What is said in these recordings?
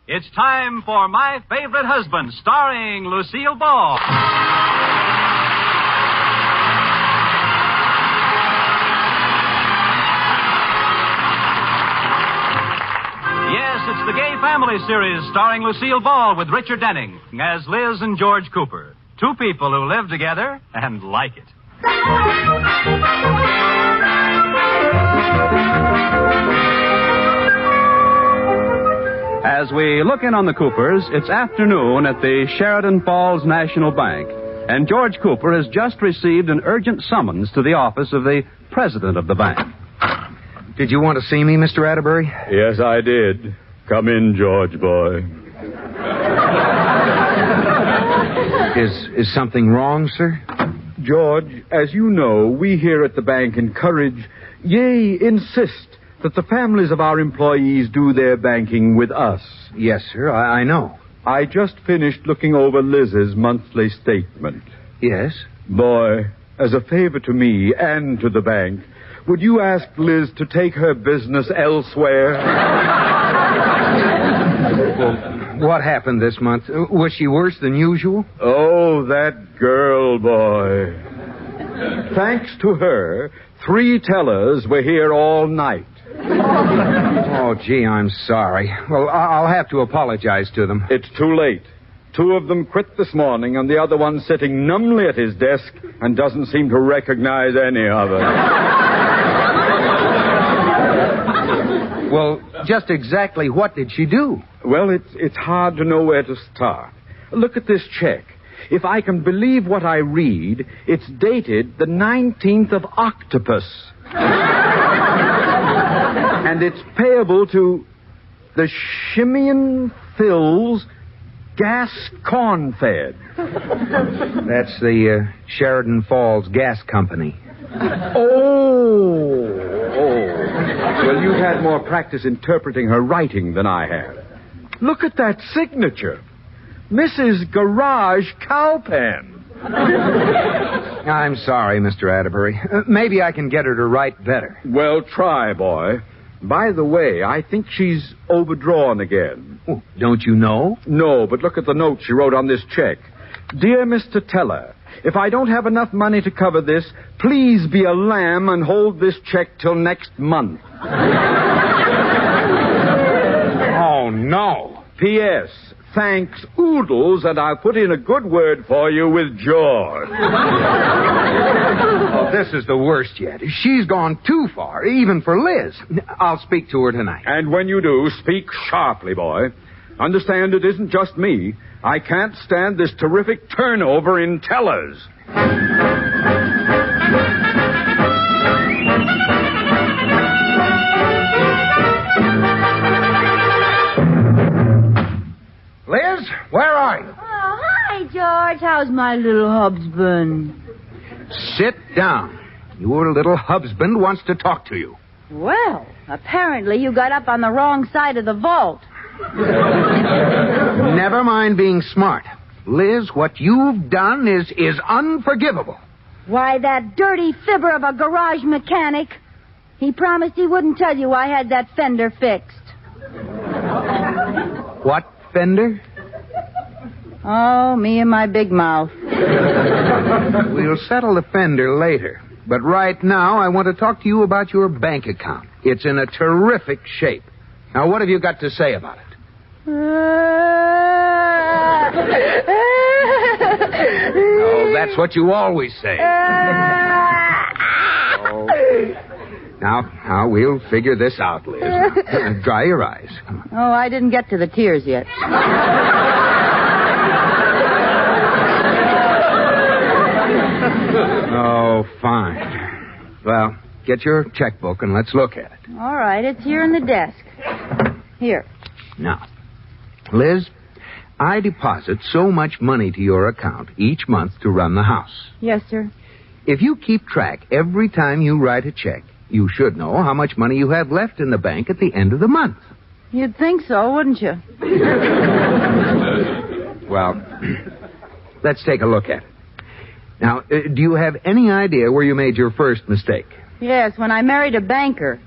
It's time for My Favorite Husband, starring Lucille Ball. Yes, it's the Gay Family series starring Lucille Ball with Richard Denning as Liz and George Cooper. Two people who live together and like it. As we look in on the Coopers, it's afternoon at the Sheridan Falls National Bank, and George Cooper has just received an urgent summons to the office of the president of the bank. Did you want to see me, Mr. Atterbury? Yes, I did. Come in, George boy. Is something wrong, sir? George, as you know, we here at the bank encourage, yea, insist, that the families of our employees do their banking with us. Yes, sir, I know. I just finished looking over Liz's monthly statement. Yes? Boy, as a favor to me and to the bank, would you ask Liz to take her business elsewhere? Well, what happened this month? Was she worse than usual? Oh, that girl, boy. Thanks to her, 3 tellers were here all night. Oh, gee, I'm sorry. Well, I'll have to apologize to them. It's too late. 2 of them quit this morning, and the other one's sitting numbly at his desk and doesn't seem to recognize any of it. Well, just exactly what did she do? Well, it's hard to know where to start. Look at this check. If I can believe what I read, it's dated the 19th of Octopus. And it's payable to the Shimeon Phil's Gas Corn-Fed. That's the Sheridan Falls Gas Company. Oh. Well, you've had more practice interpreting her writing than I have. Look at that signature. Mrs. Garage Cowpen. I'm sorry, Mr. Atterbury. Maybe I can get her to write better. Well, try, boy. By the way, I think she's overdrawn again. Oh, don't you know? No, but look at the note she wrote on this check. Dear Mr. Teller, if I don't have enough money to cover this, please be a lamb and hold this check till next month. Oh, no. P.S. Thanks, Oodles, and I'll put in a good word for you with George. Oh, this is the worst yet. She's gone too far, even for Liz. I'll speak to her tonight. And when you do, speak sharply, boy. Understand it isn't just me. I can't stand this terrific turnover in tellers. Liz, where are you? Oh, hi, George. How's my little husband? Sit down. Your little husband wants to talk to you. Well, apparently you got up on the wrong side of the vault. Never mind being smart. Liz, what you've done is unforgivable. Why, that dirty fibber of a garage mechanic. He promised he wouldn't tell you I had that fender fixed. What fender? Oh, me and my big mouth. We'll settle the fender later. But right now, I want to talk to you about your bank account. It's in a terrific shape. Now, what have you got to say about it? Oh, that's what you always say. Oh. Now, we'll figure this out, Liz. Dry your eyes. Come on. Oh, I didn't get to the tears yet. Oh, fine. Well, get your checkbook and let's look at it. All right, it's here in the desk. Here. Now, Liz, I deposit so much money to your account each month to run the house. Yes, sir. If you keep track every time you write a check, you should know how much money you have left in the bank at the end of the month. You'd think so, wouldn't you? Well, let's take a look at it. Now, do you have any idea where you made your first mistake? Yes, when I married a banker.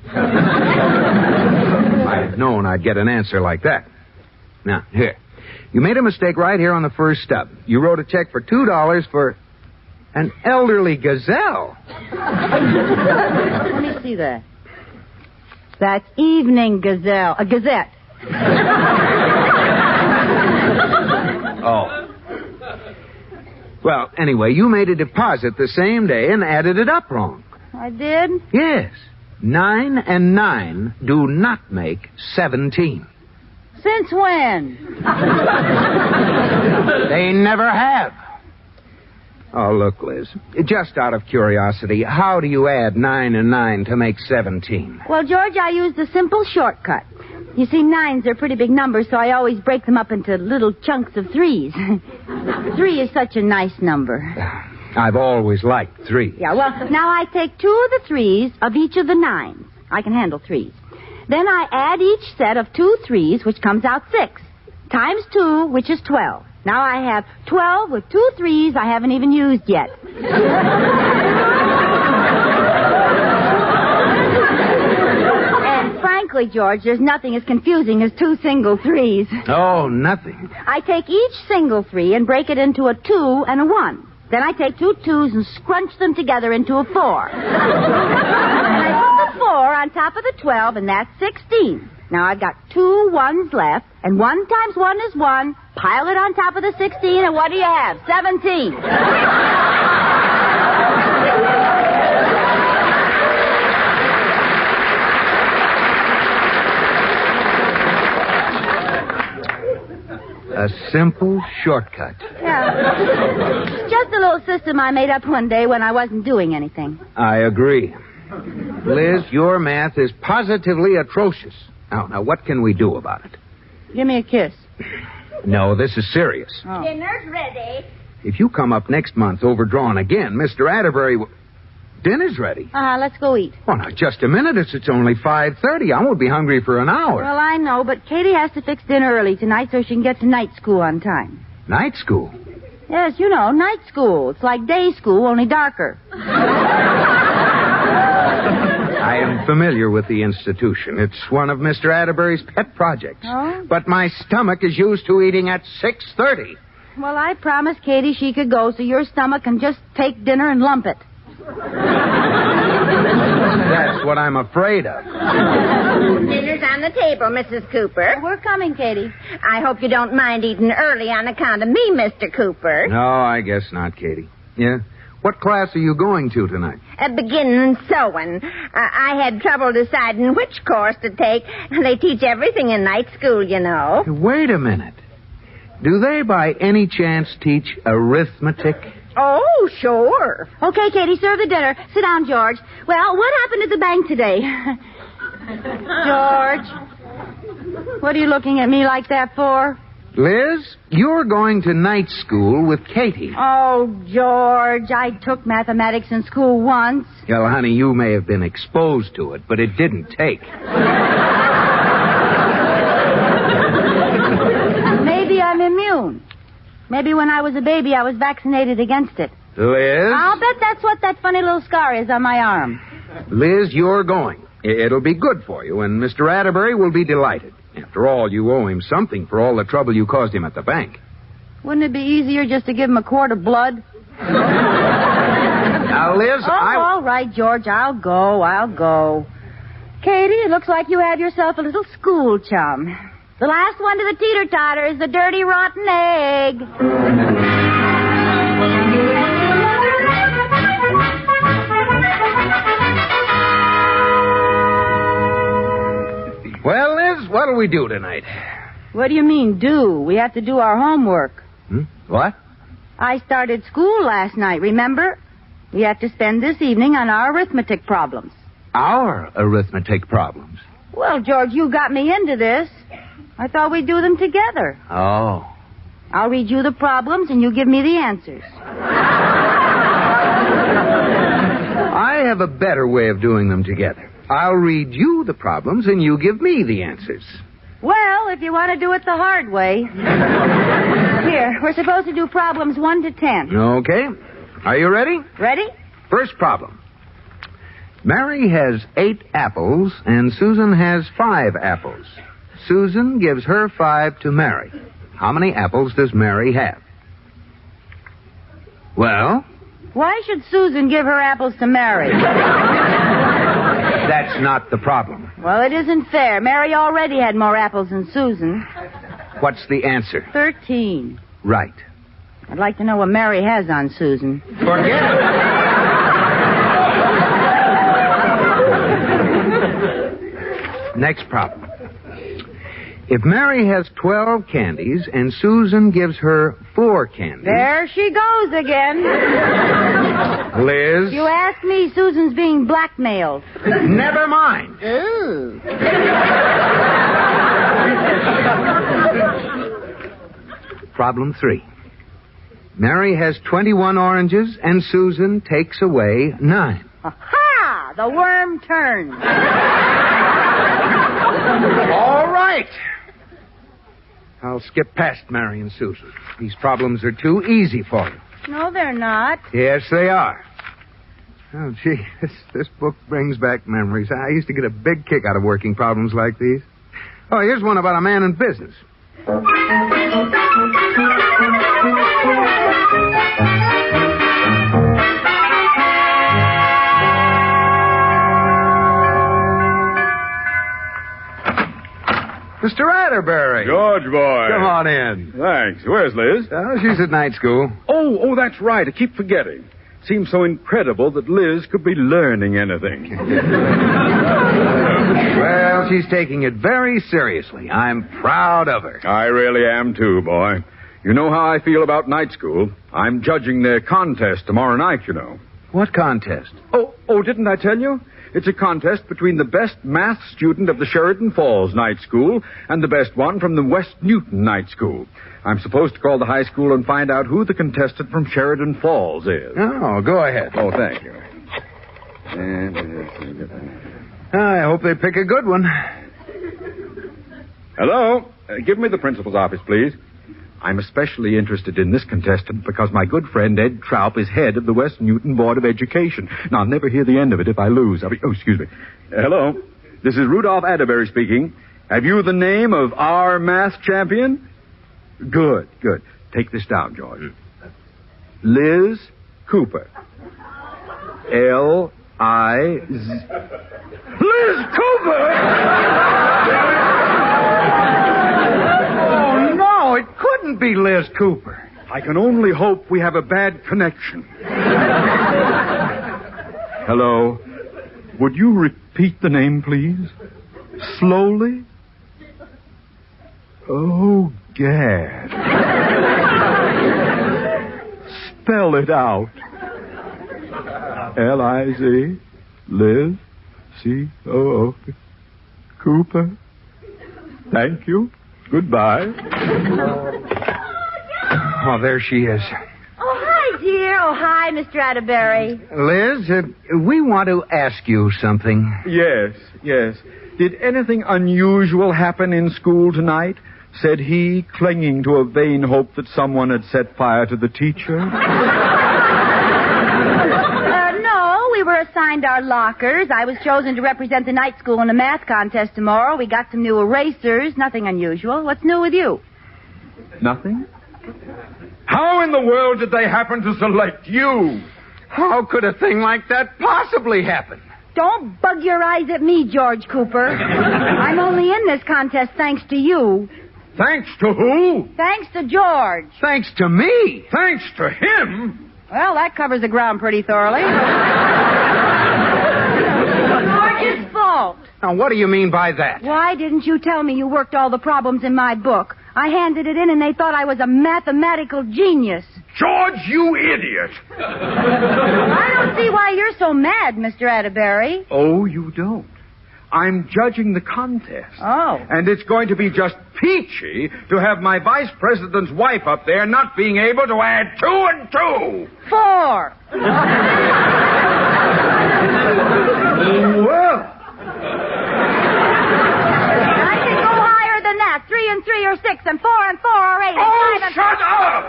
I'd known I'd get an answer like that. Now, here. You made a mistake right here on the first stub. You wrote a check for $2 for an elderly gazelle. Let me see that. That's Evening Gazelle. A Gazette. Oh. Well, anyway, you made a deposit the same day and added it up wrong. I did? Yes. 9 and 9 do not make 17. Since when? They never have. Oh, look, Liz. Just out of curiosity, how do you add 9 and 9 to make 17? Well, George, I used a simple shortcut. You see, 9s are pretty big numbers, so I always break them up into little chunks of 3s. 3 is such a nice number. I've always liked 3. Yeah, well, now I take 2 of the 3s of each of the 9s. I can handle 3s. Then I add each set of 2 3s, which comes out 6, times 2, which is 12. Now I have 12 with 2 3s I haven't even used yet. And frankly, George, there's nothing as confusing as 2 single 3s. Oh, nothing. I take each single 3 and break it into a 2 and a 1. Then I take 2 2s and scrunch them together into a 4. And I put the 4 on top of the 12, and that's 16. Now I've got 2 1s left, and 1 times 1 is 1. Pile it on top of the 16, and what do you have? 17. A simple shortcut. Yeah. It's just a little system I made up one day when I wasn't doing anything. I agree. Liz, your math is positively atrocious. Now, what can we do about it? Give me a kiss. No, this is serious. Oh. Dinner's ready. If you come up next month overdrawn again, Mr. Atterbury will... Dinner's ready. Let's go eat. Well, now, just a minute. It's only 5:30. I won't be hungry for an hour. Well, I know, but Katie has to fix dinner early tonight so she can get to night school on time. Night school? Yes, you know, night school. It's like day school, only darker. I am familiar with the institution. It's one of Mr. Atterbury's pet projects. Oh? But my stomach is used to eating at 6:30. Well, I promised Katie she could go so your stomach can just take dinner and lump it. That's what I'm afraid of. Dinner's on the table, Mrs. Cooper. We're coming, Katie. I hope you don't mind eating early on account of me, Mr. Cooper. No, I guess not, Katie. Yeah? What class are you going to tonight? Beginning sewing. I had trouble deciding which course to take. They teach everything in night school, you know. Wait a minute. Do they by any chance teach arithmetic? Oh, sure. Okay, Katie, serve the dinner. Sit down, George. Well, what happened at the bank today? George, what are you looking at me like that for? Liz, you're going to night school with Katie. Oh, George, I took mathematics in school once. Well, honey, you may have been exposed to it, but it didn't take. Maybe I'm immune. Maybe when I was a baby, I was vaccinated against it. Liz? I'll bet that's what that funny little scar is on my arm. Liz, you're going. It'll be good for you, and Mr. Atterbury will be delighted. After all, you owe him something for all the trouble you caused him at the bank. Wouldn't it be easier just to give him a quart of blood? Now, Liz, all right, George, I'll go. Katie, it looks like you have yourself a little school chum. The last one to the teeter-totter is the dirty, rotten egg. Well, Liz, what'll we do tonight? What do you mean, do? We have to do our homework. What? I started school last night, remember? We have to spend this evening on our arithmetic problems. Our arithmetic problems? Well, George, you got me into this. I thought we'd do them together. Oh. I'll read you the problems, and you give me the answers. I have a better way of doing them together. I'll read you the problems, and you give me the answers. Well, if you want to do it the hard way. Here, we're supposed to do problems 1 to 10. Okay. Are you ready? Ready? First problem. Mary has 8 apples, and Susan has 5 apples. Susan gives her 5 to Mary. How many apples does Mary have? Well? Why should Susan give her apples to Mary? That's not the problem. Well, it isn't fair. Mary already had more apples than Susan. What's the answer? 13. Right. I'd like to know what Mary has on Susan. Forget it. Next problem. If Mary has 12 candies and Susan gives her 4 candies... There she goes again. Liz? You asked me, Susan's being blackmailed. Never mind. Ooh. Problem 3. Mary has 21 oranges and Susan takes away 9. Aha! The worm turns. All right. I'll skip past Mary and Susan. These problems are too easy for you. No, they're not. Yes, they are. Oh, gee, this book brings back memories. I used to get a big kick out of working problems like these. Oh, here's one about a man in business. Mr. Atterbury. George, boy. Come on in. Thanks. Where's Liz? Oh, she's at night school. Oh, that's right. I keep forgetting. Seems so incredible that Liz could be learning anything. Well, she's taking it very seriously. I'm proud of her. I really am, too, boy. You know how I feel about night school. I'm judging their contest tomorrow night, you know. What contest? Oh, didn't I tell you? It's a contest between the best math student of the Sheridan Falls Night School and the best one from the West Newton Night School. I'm supposed to call the high school and find out who the contestant from Sheridan Falls is. Oh, go ahead. Oh, thank you. I hope they pick a good one. Hello? Give me the principal's office, please. I'm especially interested in this contestant because my good friend Ed Troup is head of the West Newton Board of Education. Now, I'll never hear the end of it if I lose. Excuse me. Hello? This is Rudolph Atterbury speaking. Have you the name of our math champion? Good. Take this down, George. Liz Cooper. L-I-Z... Liz Cooper! Oh, no, it couldn't be Liz Cooper. I can only hope we have a bad connection. Hello. Would you repeat the name, please? Slowly? Oh, Gad. Spell it out. L-I-Z, Liz, C-O-O, Cooper. Thank you. Goodbye. Oh, there she is. Oh, hi, dear. Oh, hi, Mr. Atterbury. Liz, we want to ask you something. Yes. Did anything unusual happen in school tonight? Said he, clinging to a vain hope that someone had set fire to the teacher. No, we were assigned our lockers. I was chosen to represent the night school in a math contest tomorrow. We got some new erasers. Nothing unusual. What's new with you? Nothing? How in the world did they happen to select you? How could a thing like that possibly happen? Don't bug your eyes at me, George Cooper. I'm only in this contest thanks to you. Thanks to who? Thanks to George. Thanks to me. Thanks to him? Well, that covers the ground pretty thoroughly. George's fault. Now, what do you mean by that? Why didn't you tell me you worked all the problems in my book? I handed it in and they thought I was a mathematical genius. George, you idiot! I don't see why you're so mad, Mr. Atterbury. Oh, you don't. I'm judging the contest. Oh. And it's going to be just peachy to have my vice president's wife up there not being able to add 2 and 2. 4. Well. I can go higher than that. 3 and 3 are 6, and 4 and 4 are 8. Oh, and 5 shut up!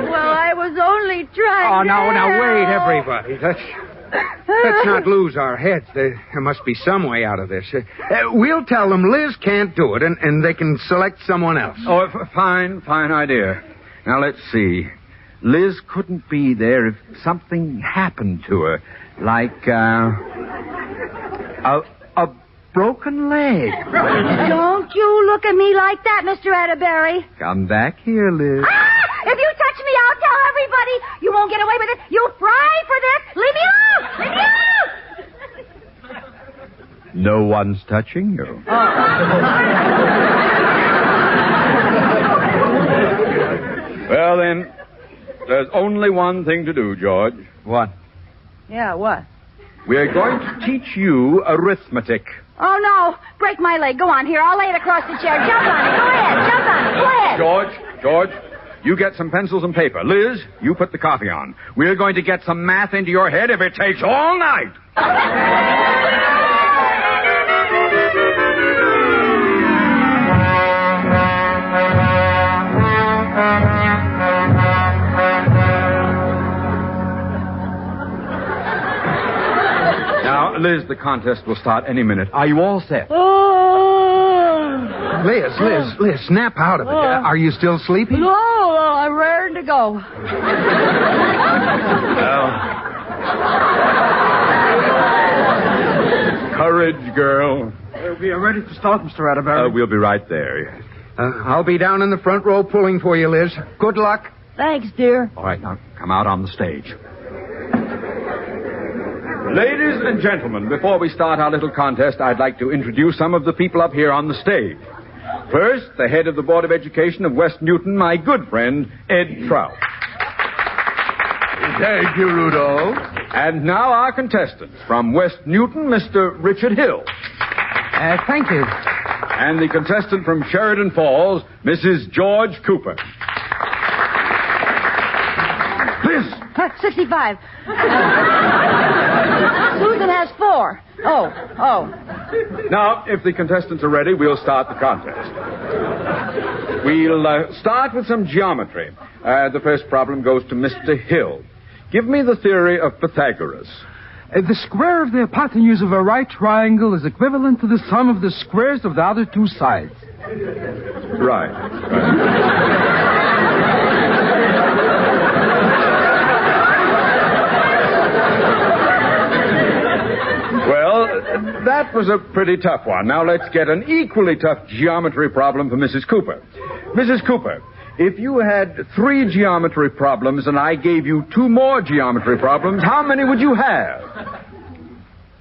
Well, I was only trying Oh, to now, help. wait, everybody. Let's not lose our heads. There must be some way out of this. We'll tell them Liz can't do it, and they can select someone else. Oh, fine idea. Now, let's see. Liz couldn't be there if something happened to her, like, a broken leg. Don't you look at me like that, Mr. Atterbury. Come back here, Liz. Ah! If you touch me, I'll tell everybody. You won't get away with it. You'll fry for this. Leave me alone. Leave me alone. No one's touching you. Well, then, there's only one thing to do, George. What? Yeah, what? We're going to teach you arithmetic. Oh, no. Break my leg. Go on, here. I'll lay it across the chair. Jump on it. Go ahead. Jump on it. Go ahead. George, you get some pencils and paper. Liz, you put the coffee on. We're going to get some math into your head if it takes all night. Now, Liz, the contest will start any minute. Are you all set? Liz, snap out of it. Are you still sleepy? No, I'm raring to go. Well, courage, girl. We are ready to start, Mr. Atterbury. We'll be right there. I'll be down in the front row pulling for you, Liz. Good luck. Thanks, dear. All right, now come out on the stage. Ladies and gentlemen, before we start our little contest, I'd like to introduce some of the people up here on the stage. First, the head of the Board of Education of West Newton, my good friend, Ed Trout. Thank you, Rudolph. And now our contestants. From West Newton, Mr. Richard Hill. Thank you. And the contestant from Sheridan Falls, Mrs. George Cooper. Liz. 65. Susan has 4. Oh. Now, if the contestants are ready, we'll start the contest. We'll start with some geometry. The first problem goes to Mr. Hill. Give me the theory of Pythagoras. The square of the hypotenuse of a right triangle is equivalent to the sum of the squares of the other two sides. Right. Well, that was a pretty tough one. Now let's get an equally tough geometry problem for Mrs. Cooper. Mrs. Cooper, if you had 3 geometry problems and I gave you 2 more geometry problems, how many would you have?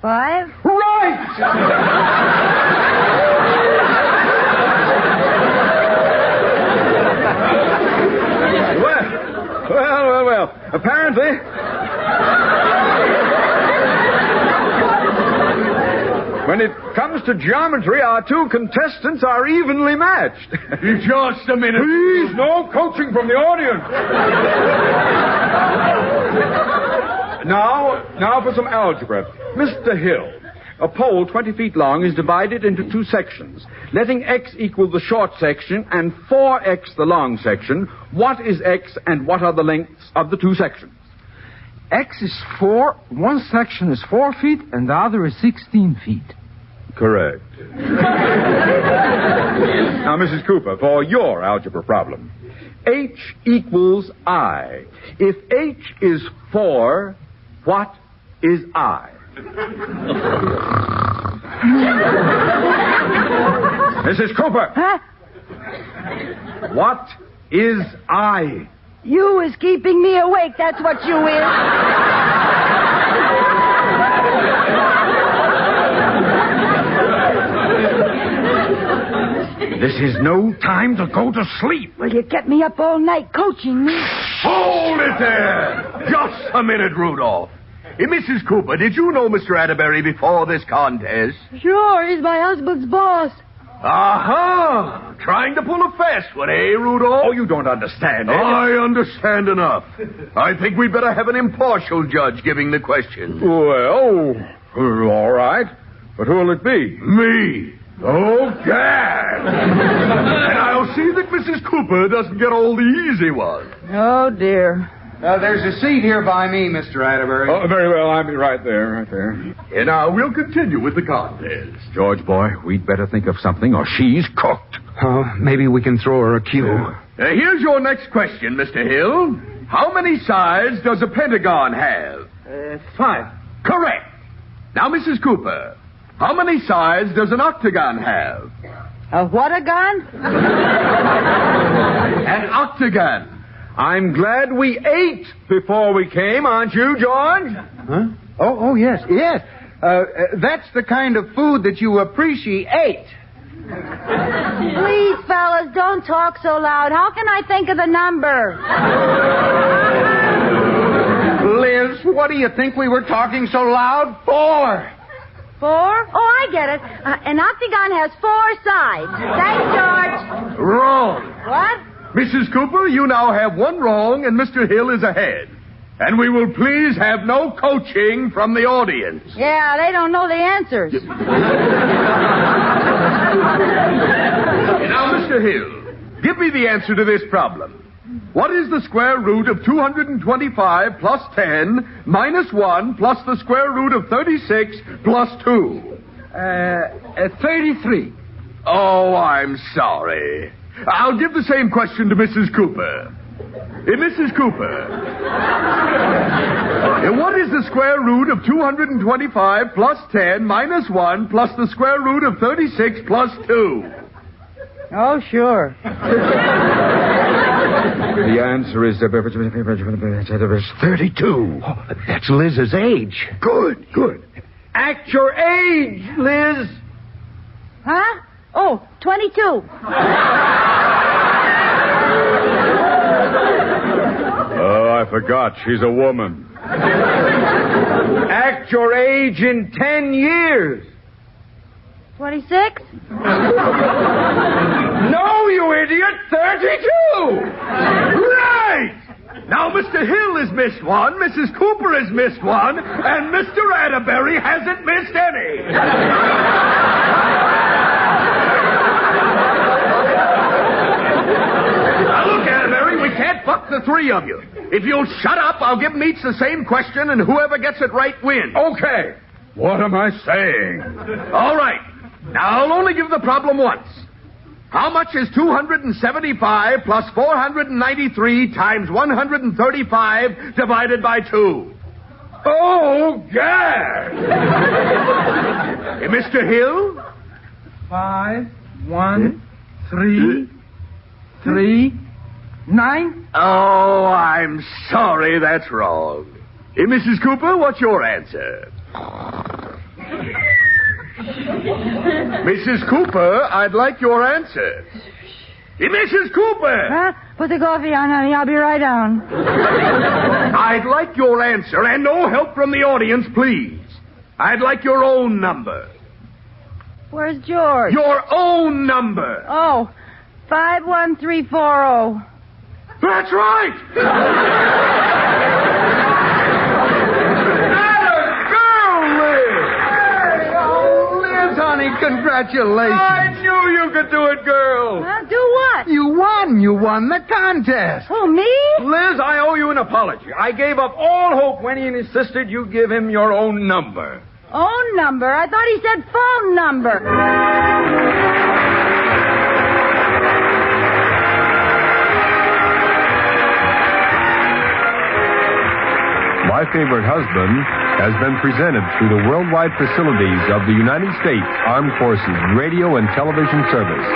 5? Right! Well. Apparently... When it comes to geometry, our 2 contestants are evenly matched. Just a minute. Please, no coaching from the audience. Now for some algebra. Mr. Hill, a pole 20 feet long is divided into 2 sections. Letting x equal the short section and 4x the long section, what is x and what are the lengths of the 2 sections? X is 4, one section is 4 feet, and the other is 16 feet. Correct. Now, Mrs. Cooper, for your algebra problem. H equals I. If H is 4, what is I? Mrs. Cooper! Huh? What is I? You is keeping me awake, that's what you is. This is no time to go to sleep. Well, you kept me up all night coaching me. Hold it there! Just a minute, Rudolph. Mrs. Cooper, did you know Mr. Atterbury before this contest? Sure, he's my husband's boss. Aha! Trying to pull a fast one, eh, Rudolph? Oh, you don't understand, eh? I understand enough. I think we'd better have an impartial judge giving the questions. Well, all right. But who'll it be? Me. Okay. And I'll see that Mrs. Cooper doesn't get all the easy ones. Oh, dear. There's a seat here by me, Mr. Atterbury. Oh, very well. I'll be right there. And now we'll continue with the contest. George, boy, we'd better think of something or she's cooked. Oh, maybe we can throw her a cue. Here's your next question, Mr. Hill. How many sides does a pentagon have? 5. Correct. Now, Mrs. Cooper, how many sides does an octagon have? A what a gun? An octagon. I'm glad we ate before we came, aren't you, George? Huh? Oh, yes. That's the kind of food that you appreciate. Please, fellas, don't talk so loud. How can I think of the number? Liz, what do you think we were talking so loud for? 4? Oh, I get it. An octagon has 4 sides. Thanks, George. Wrong. What? Mrs. Cooper, you now have one wrong, and Mr. Hill is ahead. And we will please have no coaching from the audience. Yeah, they don't know the answers. Now, Mr. Hill, give me the answer to this problem. What is the square root of 225 plus 10 minus 1 plus the square root of 36 plus 2? 33. Oh, I'm sorry. I'll give the same question to Mrs. Cooper. Mrs. Cooper, what is the square root of 225 plus 10 minus 1 plus the square root of 36 plus 2? Oh, sure. The answer is 32. Oh, that's Liz's age. Good. Act your age, Liz. Huh? Oh, 22. Oh, I forgot. She's a woman. Act your age in 10 years. 26? No, you idiot! 32! Right! Now, Mr. Hill has missed one, Mrs. Cooper has missed one, and Mr. Atterbury hasn't missed any. Now, look, Atterbury, we can't buck the three of you. If you'll shut up, I'll give them each the same question, and whoever gets it right wins. Okay. What am I saying? All right. Now, I'll only give the problem once. How much is 275 plus 493 times 135 divided by 2? Oh, gad! Hey, Mr. Hill? 5, 1, 3, 9. Oh, I'm sorry, that's wrong. Hey, Mrs. Cooper, what's your answer? Mrs. Cooper, I'd like your answer. Hey, Mrs. Cooper! Huh? Put the coffee on, honey. I'll be right down. I'd like your answer, and no help from the audience, please. I'd like your own number. Where's George? Your own number. Oh, 51340. That's right! Honey, congratulations. I knew you could do it, girl. Huh? Do what? You won. You won the contest. Who, me? Liz, I owe you an apology. I gave up all hope when he insisted you give him your own number. Own number? I thought he said phone number. My Favorite Husband has been presented through the worldwide facilities of the United States Armed Forces Radio and Television Service.